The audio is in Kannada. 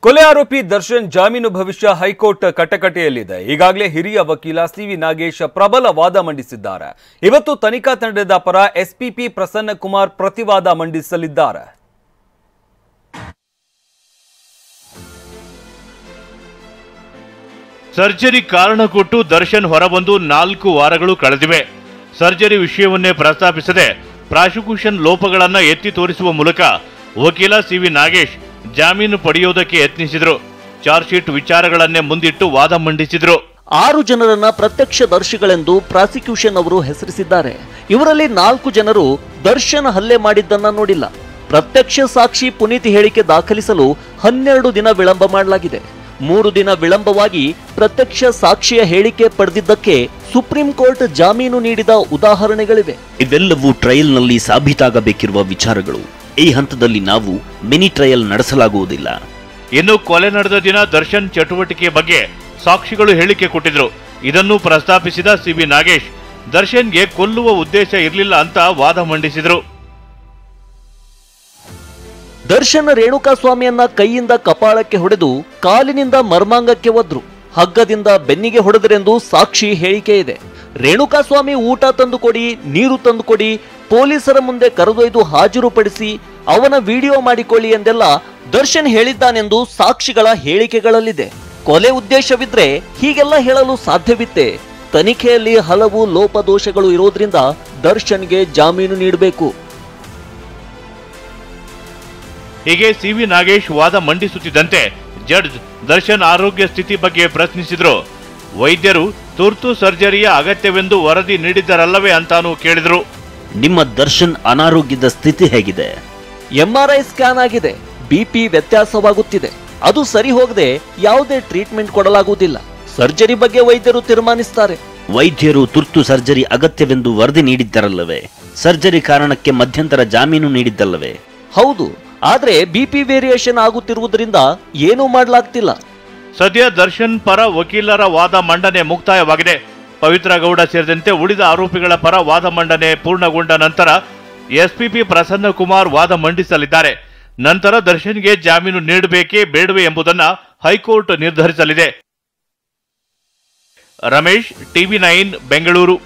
ಕೊಲೆ ಆರೋಪಿ ದರ್ಶನ್ ಜಾಮೀನು ಭವಿಷ್ಯ ಹೈಕೋರ್ಟ್ ಕಟಕಟೆಯಲ್ಲಿದೆ. ಈಗಾಗಲೇ ಹಿರಿಯ ವಕೀಲ ಸಿವಿ ನಾಗೇಶ್ ಪ್ರಬಲ ವಾದ ಮಂಡಿಸಿದ್ದಾರೆ. ಇವತ್ತು ತನಿಖಾ ತಂಡದ ಪರ ಎಸ್ಪಿಪಿ ಪ್ರಸನ್ನ ಕುಮಾರ್ ಪ್ರತಿವಾದ ಮಂಡಿಸಲಿದ್ದಾರೆ. ಸರ್ಜರಿ ಕಾರಣ ಕೊಟ್ಟು ದರ್ಶನ್ ಹೊರಬಂದು 4 ವಾರಗಳು ಕಳೆದಿವೆ. ಸರ್ಜರಿ ವಿಷಯವನ್ನೇ ಪ್ರಸ್ತಾಪಿಸದೆ ಪ್ರಾಸಿಕ್ಯೂಷನ್ ಲೋಪಗಳನ್ನು ಎತ್ತಿ ತೋರಿಸುವ ಮೂಲಕ ವಕೀಲ ಸಿವಿ ನಾಗೇಶ್ ಜಾಮೀನು ಪಡೆಯುವುದಕ್ಕೆ ಯತ್ನಿಸಿದರು. ಚಾರ್ಜ್ ಶೀಟ್ ವಿಚಾರಗಳನ್ನೇ ಮುಂದಿಟ್ಟು ವಾದ ಮಂಡಿಸಿದರು. 6 ಜನರನ್ನ ಪ್ರತ್ಯಕ್ಷದರ್ಶಿಗಳೆಂದು ಪ್ರಾಸಿಕ್ಯೂಷನ್ ಅವರು ಹೆಸರಿಸಿದ್ದಾರೆ. ಇವರಲ್ಲಿ 4 ಜನರು ದರ್ಶನ್ ಹಲ್ಲೆ ಮಾಡಿದ್ದನ್ನ ನೋಡಿಲ್ಲ. ಪ್ರತ್ಯಕ್ಷ ಸಾಕ್ಷಿ ಪುನೀತ್ ಹೇಳಿಕೆ ದಾಖಲಿಸಲು 12 ದಿನ ವಿಳಂಬ ಮಾಡಲಾಗಿದೆ. 3 ದಿನ ವಿಳಂಬವಾಗಿ ಪ್ರತ್ಯಕ್ಷ ಸಾಕ್ಷಿಯ ಹೇಳಿಕೆ ಪಡೆದಿದ್ದಕ್ಕೆ ಸುಪ್ರೀಂ ಕೋರ್ಟ್ ಜಾಮೀನು ನೀಡಿದ ಉದಾಹರಣೆಗಳಿವೆ. ಇವೆಲ್ಲವೂ ಟ್ರಯಲ್ನಲ್ಲಿ ಸಾಬೀತಾಗಬೇಕಿರುವ ವಿಚಾರಗಳು. ಈ ಹಂತದಲ್ಲಿ ನಾವು ಮಿನಿ ಟ್ರಯಲ್ ನಡೆಸಲಾಗುವುದಿಲ್ಲ. ಇನ್ನು ಕೊಲೆ ನಡೆದ ದಿನ ದರ್ಶನ್ ಚಟುವಟಿಕೆ ಬಗ್ಗೆ ಸಾಕ್ಷಿಗಳು ಹೇಳಿಕೆ ಕೊಟ್ಟಿದ್ರು. ಇದನ್ನು ಪ್ರಸ್ತಾಪಿಸಿದ ಸಿವಿ ನಾಗೇಶ್ ದರ್ಶನ್ಗೆ ಕೊಲ್ಲುವ ಉದ್ದೇಶ ಇರಲಿಲ್ಲ ಅಂತ ವಾದ ಮಂಡಿಸಿದರು. ದರ್ಶನ್ ರೇಣುಕಾಸ್ವಾಮಿಯನ್ನ ಕೈಯಿಂದ ಕಪಾಳಕ್ಕೆ ಹೊಡೆದು ಕಾಲಿನಿಂದ ಮರ್ಮಾಂಗಕ್ಕೆ ಒದ್ರು, ಹಗ್ಗದಿಂದ ಬೆನ್ನಿಗೆ ಹೊಡೆದರೆಂದು ಸಾಕ್ಷಿ ಹೇಳಿಕೆ ಇದೆ. ರೇಣುಕಾಸ್ವಾಮಿ ಊಟ ತಂದುಕೊಡಿ, ನೀರು ತಂದುಕೊಡಿ, ಪೊಲೀಸರ ಮುಂದೆ ಕರೆದೊಯ್ದು ಹಾಜರುಪಡಿಸಿ ಅವನ ವಿಡಿಯೋ ಮಾಡಿಕೊಳ್ಳಿ ಎಂದೆಲ್ಲ ದರ್ಶನ್ ಹೇಳಿದ್ದಾನೆಂದು ಸಾಕ್ಷಿಗಳ ಹೇಳಿಕೆಗಳಲ್ಲಿದೆ. ಕೊಲೆ ಉದ್ದೇಶವಿದ್ರೆ ಹೀಗೆಲ್ಲ ಹೇಳಲು ಸಾಧ್ಯವಿತ್ತೆ. ತನಿಖೆಯಲ್ಲಿ ಹಲವು ಲೋಪದೋಷಗಳು ಇರೋದ್ರಿಂದ ದರ್ಶನ್ಗೆ ಜಾಮೀನು ನೀಡಬೇಕು. ಹೀಗೆ ಸಿವಿ ನಾಗೇಶ್ ವಾದ ಮಂಡಿಸುತ್ತಿದ್ದಂತೆ ಜಡ್ಜ್ ದರ್ಶನ್ ಆರೋಗ್ಯ ಸ್ಥಿತಿ ಬಗ್ಗೆ ಪ್ರಶ್ನಿಸಿದ್ರು. ವೈದ್ಯರು ತುರ್ತು ಸರ್ಜರಿಯ ಅಗತ್ಯವೆಂದು ವರದಿ ನೀಡಿದ್ದರಲ್ಲವೇ ಅಂತಾನೂ ಕೇಳಿದ್ರು. ನಿಮ್ಮ ದರ್ಶನ್ ಅನಾರೋಗ್ಯದ ಸ್ಥಿತಿ ಹೇಗಿದೆ? MRI ಸ್ಕ್ಯಾನ್ ಆಗಿದೆ. BP ವ್ಯತ್ಯಾಸವಾಗುತ್ತಿದೆ. ಅದು ಸರಿ ಹೋಗದೆ ಯಾವುದೇ ಟ್ರೀಟ್ಮೆಂಟ್ ಕೊಡಲಾಗುವುದಿಲ್ಲ. ಸರ್ಜರಿ ಬಗ್ಗೆ ವೈದ್ಯರು ತೀರ್ಮಾನಿಸುತ್ತಾರೆ. ವೈದ್ಯರು ತುರ್ತು ಸರ್ಜರಿ ಅಗತ್ಯವೆಂದು ವರದಿ ನೀಡಿದ್ದರಲ್ಲವೇ? ಸರ್ಜರಿ ಕಾರಣಕ್ಕೆ ಮಧ್ಯಂತರ ಜಾಮೀನು ನೀಡಿದ್ದಲ್ಲವೇ? ಹೌದು, ಆದ್ರೆ BP ವೇರಿಯೇಷನ್ ಆಗುತ್ತಿರುವುದರಿಂದ ಏನೂ ಮಾಡಲಾಗ್ತಿಲ್ಲ. ಸದ್ಯ ದರ್ಶನ್ ಪರ ವಕೀಲರ ವಾದ ಮಂಡನೆ ಮುಕ್ತಾಯವಾಗಿದೆ. ಪವಿತ್ರ ಗೌಡ ಸೇರಿದಂತೆ ಉಳಿದ ಆರೋಪಿಗಳ ಪರ ವಾದ ಮಂಡನೆ ಪೂರ್ಣಗೊಂಡ ನಂತರ ಎಸ್ಪಿಪಿ ಪ್ರಸನ್ನ ಕುಮಾರ್ ವಾದ ಮಂಡಿಸಲಿದ್ದಾರೆ. ನಂತರ ದರ್ಶನ್ಗೆ ಜಾಮೀನು ನೀಡಬೇಕೇ ಬೇಡವೇ ಎಂಬುದನ್ನು ಹೈಕೋರ್ಟ್ ನಿರ್ಧರಿಸಲಿದೆ. ರಮೇಶ್, TV9 ಬೆಂಗಳೂರು.